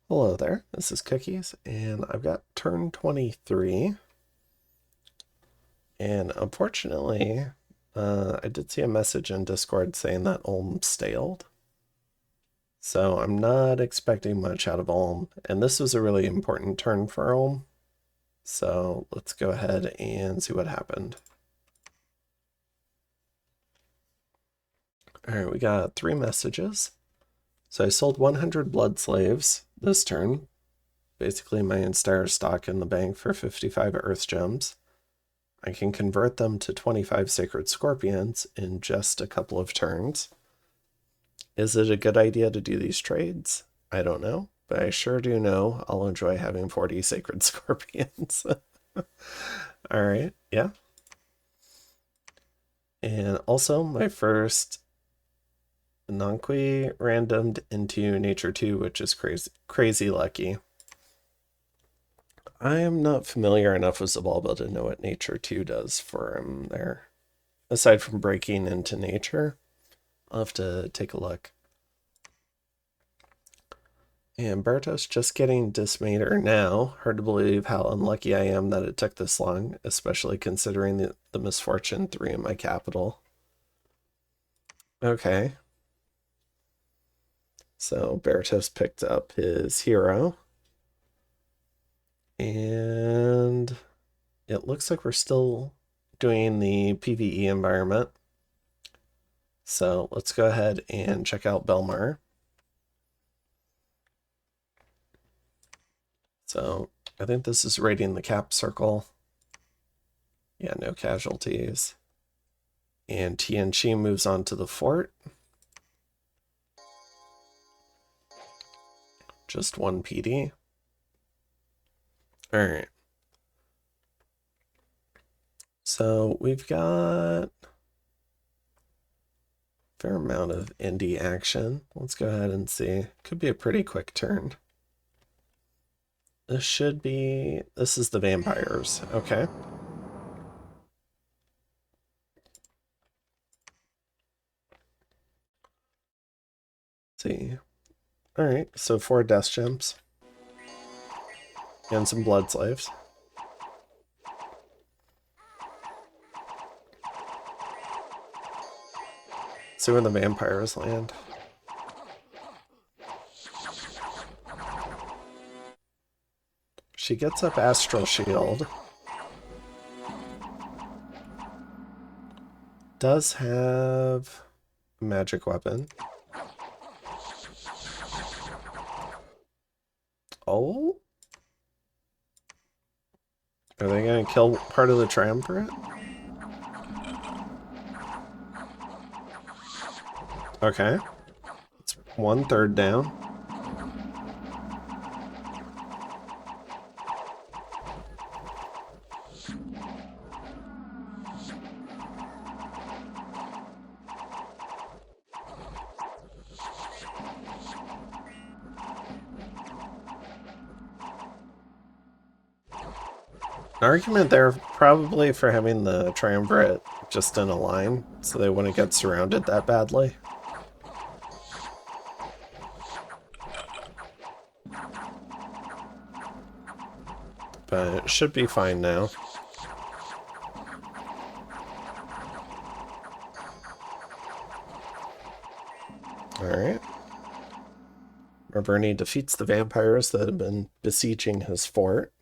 Hello there, this is Cookies, and I've got turn 23. And unfortunately, I did see a message in Discord saying that Ulm staled. So I'm not expecting much out of Ulm, and this was a really important turn for Ulm. So let's go ahead and see what happened. Alright, we got 3 messages. So I sold 100 blood slaves this turn. Basically my entire stock in the bank for 55 earth gems. I can convert them to 25 sacred scorpions in just a couple of turns. Is it a good idea to do these trades? I don't know, but I sure do know I'll enjoy having 40 sacred scorpions. Alright, yeah. And also my first Nonqui randomed into Nature 2, which is crazy lucky. I am not familiar enough with Xibalba to know what Nature 2 does for him there. Aside from breaking into nature, I'll have to take a look. And Berytos just getting Dismater now. Hard to believe how unlucky I am that it took this long, especially considering the misfortune 3 in my capital. Okay. So Berytos picked up his hero. And it looks like we're still doing the PvE environment. So let's go ahead and check out Belmar. So I think this is raiding the cap circle. Yeah, no casualties. And Tianqi moves on to the fort. Just 1 PD. Alright. So we've got a fair amount of indie action. Let's go ahead and see. Could be a pretty quick turn. This is the vampires. Okay. Let's see. Alright, so 4 death gems. And some blood slaves. See where the vampires land. She gets up Astral Shield. Does have a magic weapon. Oh? Are they going to kill part of the triumvirate? Okay. It's 1/3 down. An argument there probably for having the triumvirate just in a line so they wouldn't get surrounded that badly. But it should be fine now. Alright. Marverni defeats the vampires that have been besieging his fort.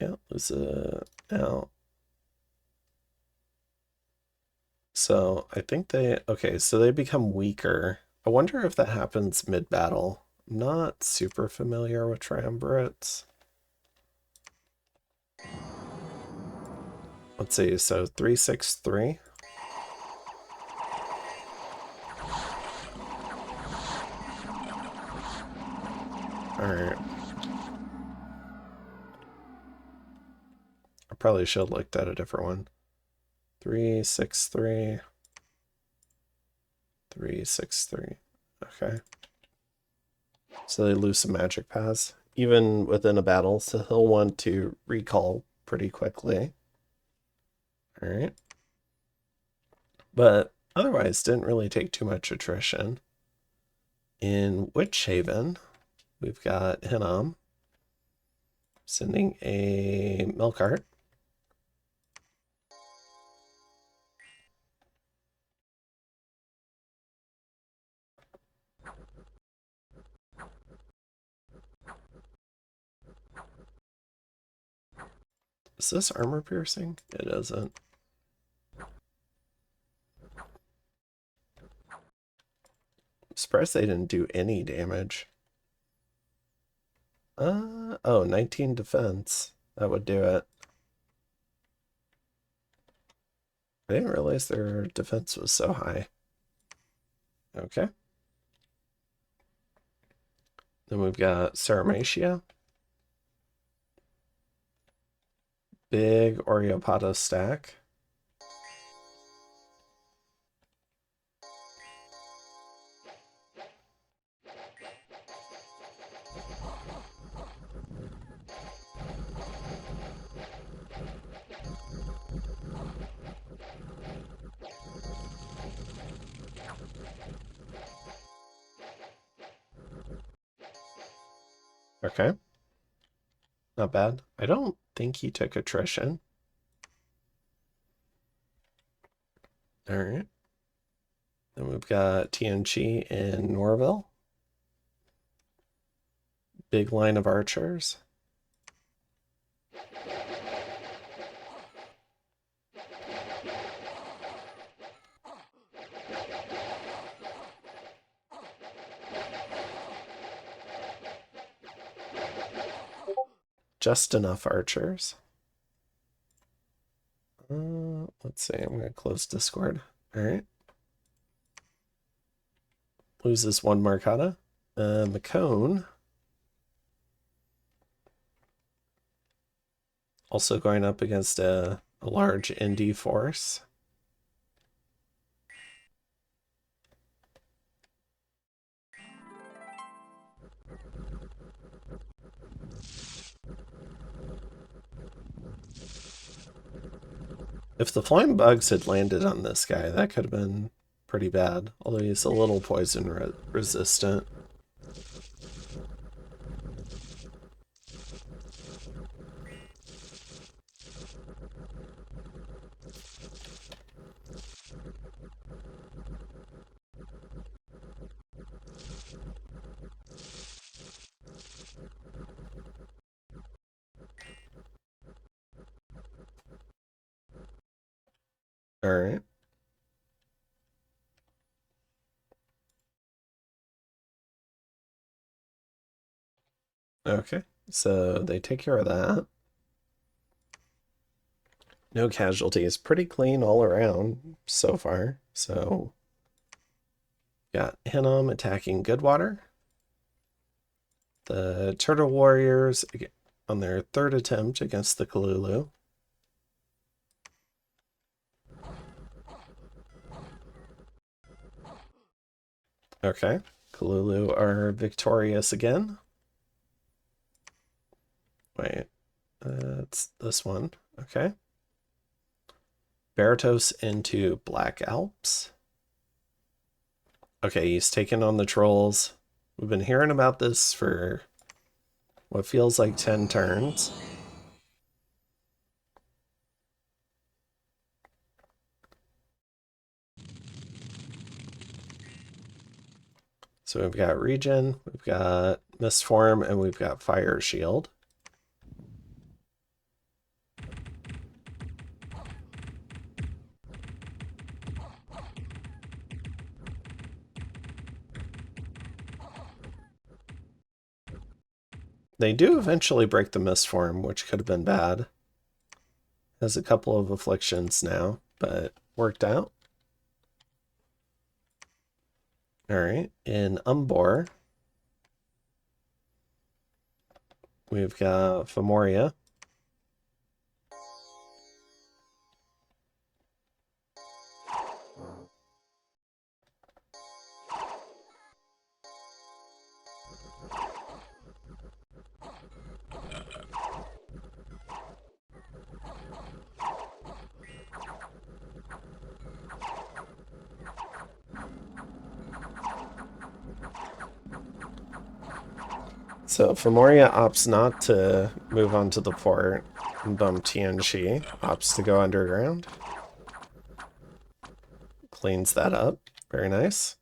Yeah, there's a... Now. So, I think okay, so they become weaker. I wonder if that happens mid-battle. I'm not super familiar with triumvirates. Let's see, so 363. Alright. I probably should have looked at a different one. 363. 363. Okay. So they lose some magic paths, even within a battle, so he'll want to recall pretty quickly. Alright. But otherwise, didn't really take too much attrition. In Witch Haven, we've got Hinnom sending a milk cart. Is this armor piercing? It isn't. I'm surprised they didn't do any damage. Oh, 19 defense. That would do it. I didn't realize their defense was so high. Okay. Then we've got Sauromatia. Big Oreopata stack. Okay. Not bad. I don't think he took attrition. All right. Then we've got TNG in Norville. Big line of archers. Just enough archers. Let's see, I'm going to close Discord. All right. Loses one Marcata. Mekone. Also going up against a large indie force. If the flying bugs had landed on this guy, that could have been pretty bad. Although he's a little poison resistant. All right. Okay, so they take care of that. No casualties. Pretty clean all around so far. So, got Hinnom attacking Goodwater. The Turtle Warriors on their third attempt against the Kalulu. Okay, Kalulu are victorious again. Wait, it's this one. Okay. Berytos into Black Alps. Okay, he's taken on the trolls. We've been hearing about this for what feels like 10 turns. So we've got Regen, we've got Mistform, and we've got Fire Shield. They do eventually break the Mistform, which could have been bad. Has a couple of afflictions now, but worked out. All right, in Umbor, we've got Fomoria. So Fomoria opts not to move onto the port and bump TNG, opts to go underground. Cleans that up. Very nice.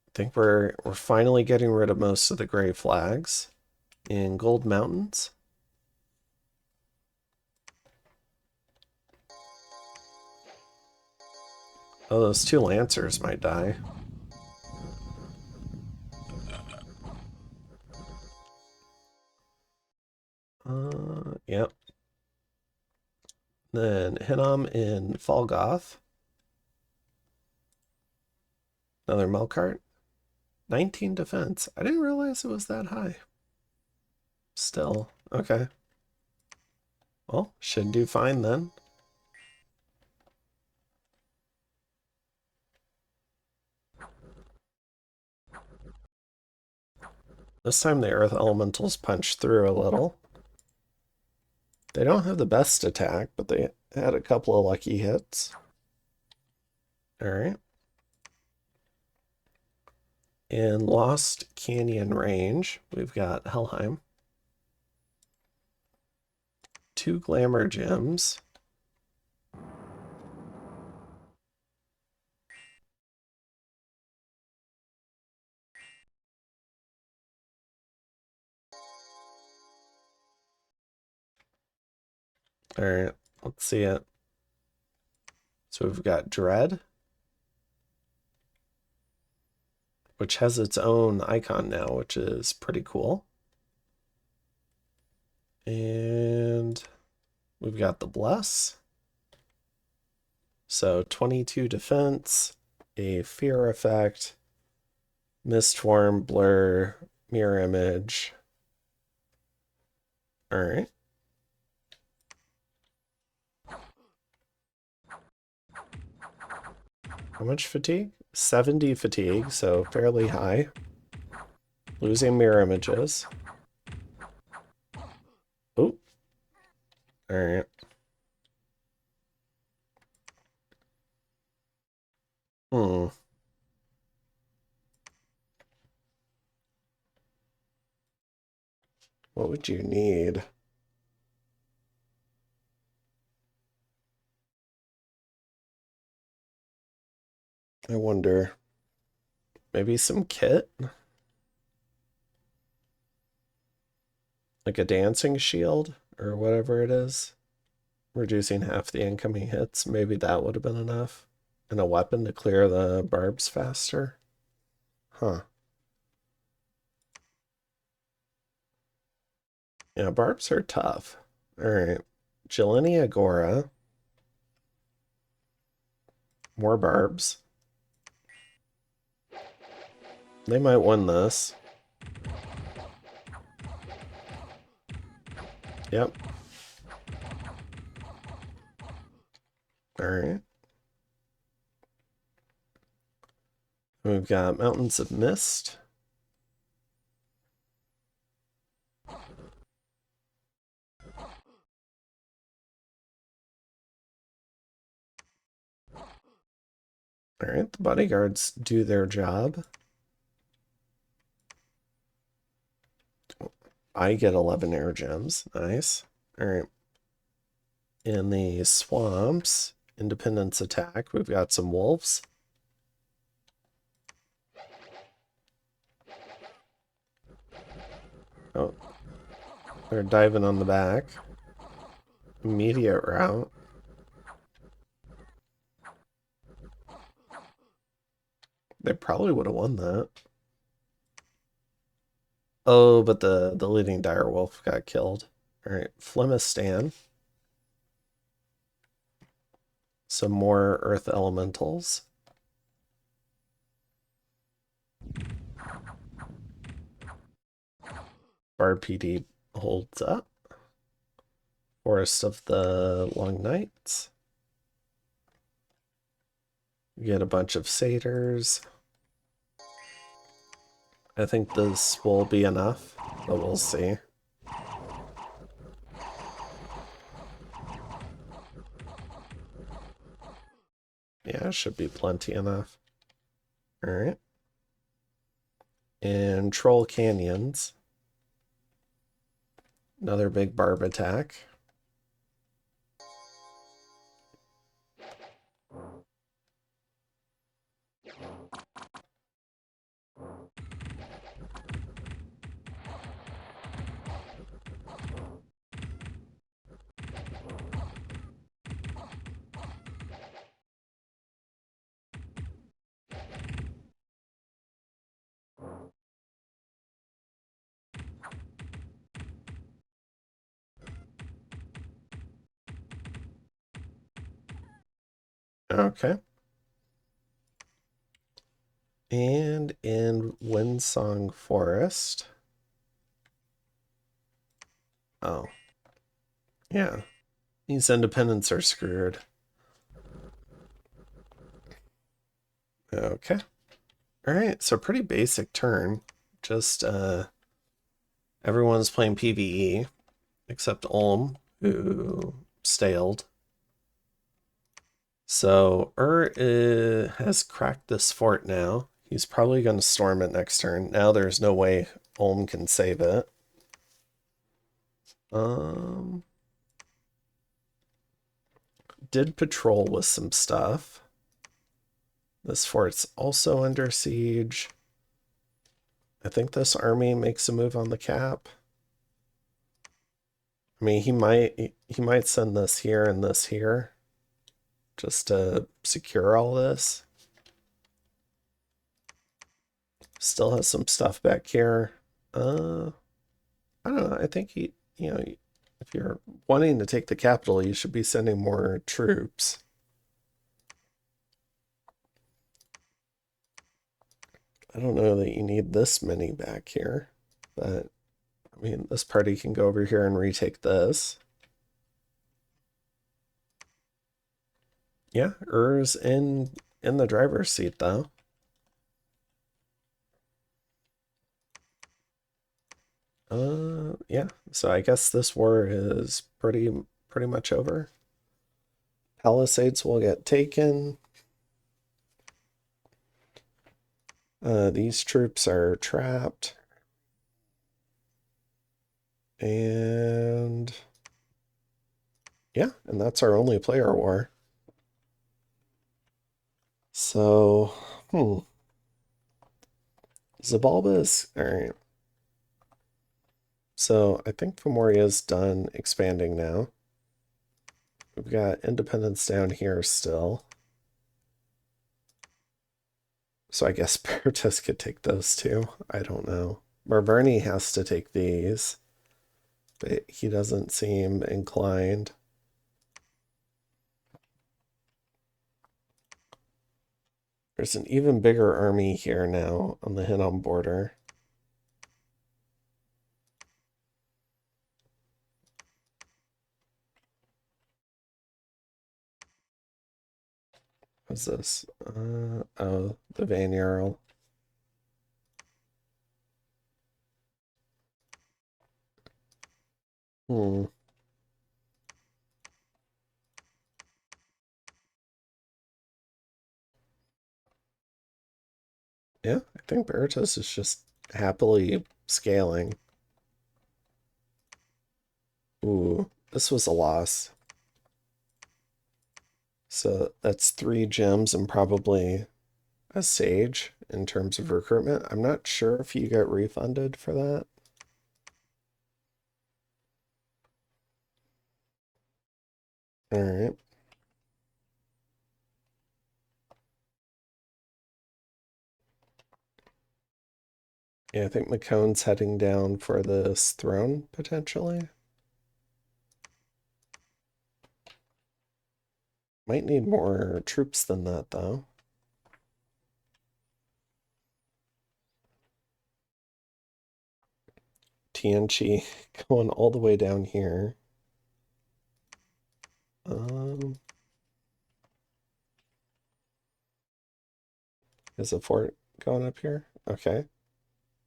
I think we're finally getting rid of most of the gray flags in Gold Mountains. Oh, those two Lancers might die. Yep. Then Hinnom in Falgoth. Another Melkart. 19 defense. I didn't realize it was that high. Still, okay. Well, should do fine then. This time the Earth Elementals punched through a little. They don't have the best attack, but they had a couple of lucky hits. Alright. In Lost Canyon range, we've got Helheim. 2 Glamour Gems. Alright, let's see it. So we've got Dread, which has its own icon now, which is pretty cool. And we've got the Bless. So 22 defense, a fear effect, mist form, blur, mirror image. Alright. How much fatigue? 70 fatigue, so fairly high. Losing mirror images. Oh. Alright. Hmm. What would you need? I wonder. Maybe some kit? Like a dancing shield or whatever it is. Reducing half the incoming hits. Maybe that would have been enough. And a weapon to clear the barbs faster. Huh. Yeah, barbs are tough. Alright. Jelini Agora. More barbs. They might win this. Yep. Alright. We've got Mountains of Mist. Alright, the bodyguards do their job. I get 11 air gems. Nice. Alright. In the swamps, Independence attack, we've got some wolves. Oh, they're diving on the back. Immediate route. They probably would have won that. Oh, but the leading direwolf got killed. Alright, Flemistan. Some more earth elementals. Bard PD holds up. Forest of the Long Nights. We get a bunch of satyrs. I think this will be enough, but we'll see. Yeah, it should be plenty enough. Alright. and Troll Canyons. Another big barb attack. Okay. And in Windsong Forest. Oh. Yeah. These independents are screwed. Okay. Alright, so pretty basic turn. Just everyone's playing PvE, except Ulm, who staled. So has cracked this fort now. He's probably going to storm it next turn. Now there's no way Ulm can save it. Did patrol with some stuff. This fort's also under siege. I think this army makes a move on the cap. I mean, he might send this here and this here just to secure all this. Still has some stuff back here. I don't know. I think if you're wanting to take the capital, you should be sending more troops. I don't know that you need this many back here, but I mean, this party can go over here and retake this. Yeah, Ur's in the driver's seat though. Yeah. So I guess this war is pretty much over. Palisades will get taken. These troops are trapped. And yeah, and that's our only player war. So, Xibalba is all right. So I think Fomoria is done expanding now. We've got independence down here still. So I guess Berytos could take those two. I don't know. Marverni has to take these, but he doesn't seem inclined. There's an even bigger army here now on the Hinnom border. What's this? Oh, the Van Jarl. Yeah, I think Berytos is just happily scaling. Ooh, this was a loss. So that's 3 gems and probably a sage in terms of recruitment. I'm not sure if you got refunded for that. All right. Yeah, I think Mekone's heading down for this throne, potentially. Might need more troops than that, though. Tianchi going all the way down here. Is a fort going up here? Okay.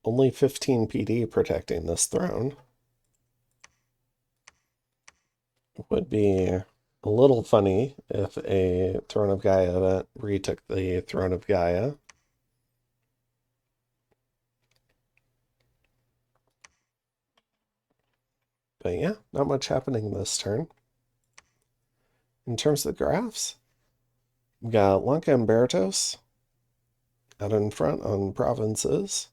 Only 15 PD protecting this throne. Would be a little funny if a Throne of Gaia event retook the Throne of Gaia. But yeah, not much happening this turn. In terms of the graphs, we got Lanka and Berytos out in front on provinces.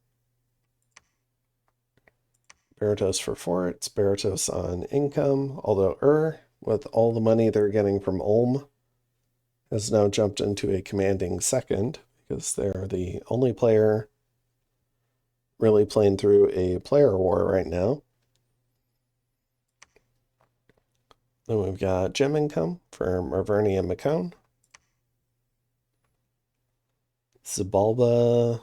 Berytos for forts, Berytos on income, although with all the money they're getting from Ulm, has now jumped into a commanding second because they're the only player really playing through a player war right now. Then we've got gem income for Marverni and Mekone. Xibalba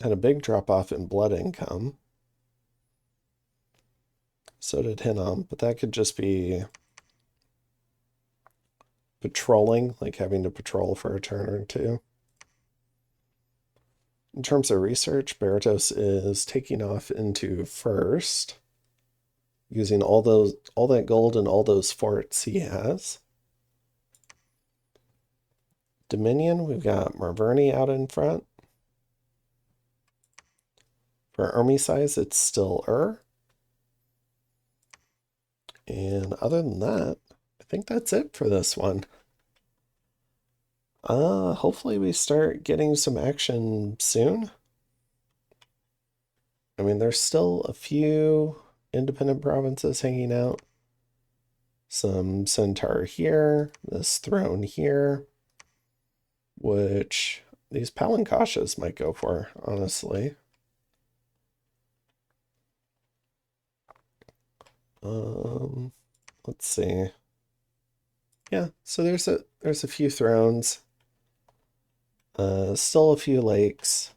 had a big drop off in blood income. So did Hinnom, but that could just be patrolling, like having to patrol for a turn or two. In terms of research, Berytos is taking off into first, using all that gold and all those forts he has. Dominion, we've got Marverni out in front. For army size, it's still And other than that, I think that's it for this one. Hopefully we start getting some action soon. I mean, there's still a few independent provinces hanging out. Some centaur here, this throne here, which these palankashas might go for, honestly. Let's see. Yeah, so there's a few thrones. Still a few lakes.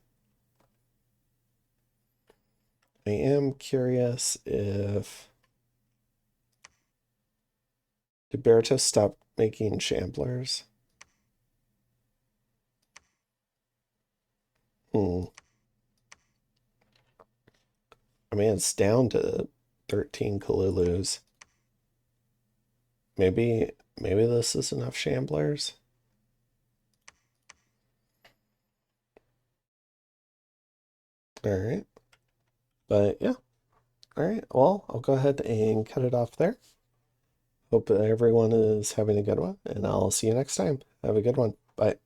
I am curious if... Did Berytos stop making shamblers? I mean, it's down to 13 Kalulus. Maybe this is enough shamblers. All right. But yeah. All right. Well, I'll go ahead and cut it off there. Hope everyone is having a good one, and I'll see you next time. Have a good one. Bye.